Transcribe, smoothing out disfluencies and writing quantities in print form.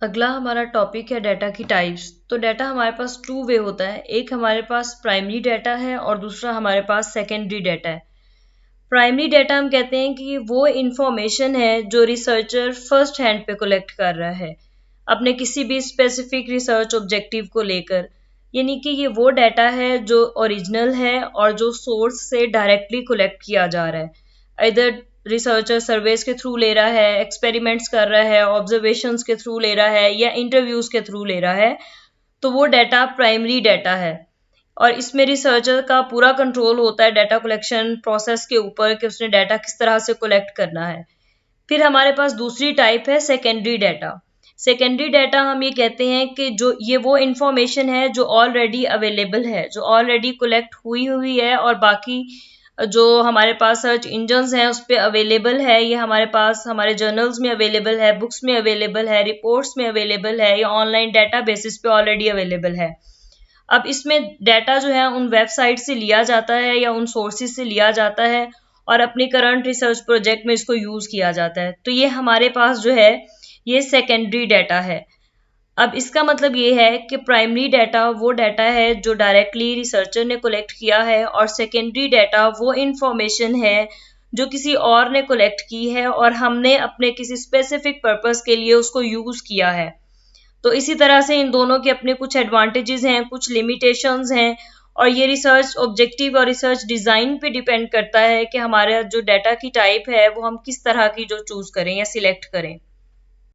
अगला हमारा टॉपिक है डाटा की टाइप्स। तो डाटा हमारे पास टू वे होता है, एक हमारे पास प्राइमरी डाटा है और दूसरा हमारे पास सेकेंडरी डाटा है। प्राइमरी डाटा हम कहते हैं कि वो इंफॉर्मेशन है जो रिसर्चर फर्स्ट हैंड पे कलेक्ट कर रहा है अपने किसी भी स्पेसिफिक रिसर्च ऑब्जेक्टिव को लेकर, यानी कि ये वो डाटा है जो ओरिजिनल है और जो सोर्स से डायरेक्टली कलेक्ट किया जा रहा है। इधर रिसर्चर सर्वेस के थ्रू ले रहा है, एक्सपेरिमेंट्स कर रहा है, ऑब्जर्वेशंस के थ्रू ले रहा है या इंटरव्यूज के थ्रू ले रहा है, तो वो डाटा प्राइमरी डाटा है। और इसमें रिसर्चर का पूरा कंट्रोल होता है डाटा कलेक्शन प्रोसेस के ऊपर कि उसने डाटा किस तरह से कलेक्ट करना है। फिर हमारे पास दूसरी टाइप है सेकेंडरी डाटा। सेकेंडरी डाटा हम ये कहते हैं कि जो ये वो इंफॉर्मेशन है जो ऑलरेडी अवेलेबल है, जो ऑलरेडी कलेक्ट हुई हुई है और बाकी जो हमारे पास सर्च इंजन्स हैं उस पर अवेलेबल है, ये हमारे पास हमारे जर्नल्स में अवेलेबल है, बुक्स में अवेलेबल है, रिपोर्ट्स में अवेलेबल है या ऑनलाइन डाटा बेसिस पे ऑलरेडी अवेलेबल है। अब इसमें डाटा जो है उन वेबसाइट से लिया जाता है या उन सोर्सेज से लिया जाता है और अपनी करंट रिसर्च प्रोजेक्ट में इसको यूज किया जाता है। तो ये हमारे पास जो है ये सेकेंडरी डाटा है। अब इसका मतलब ये है कि प्राइमरी डाटा वो डाटा है जो डायरेक्टली रिसर्चर ने कलेक्ट किया है और सेकेंडरी डाटा वो इंफॉर्मेशन है जो किसी और ने कलेक्ट की है और हमने अपने किसी स्पेसिफिक पर्पस के लिए उसको यूज किया है। तो इसी तरह से इन दोनों के अपने कुछ एडवांटेजेस हैं, कुछ लिमिटेशंस हैं और ये रिसर्च ऑब्जेक्टिव और रिसर्च डिजाइन पे डिपेंड करता है कि हमारा जो डाटा की टाइप है वो हम किस तरह की जो चूज करें या सिलेक्ट करें।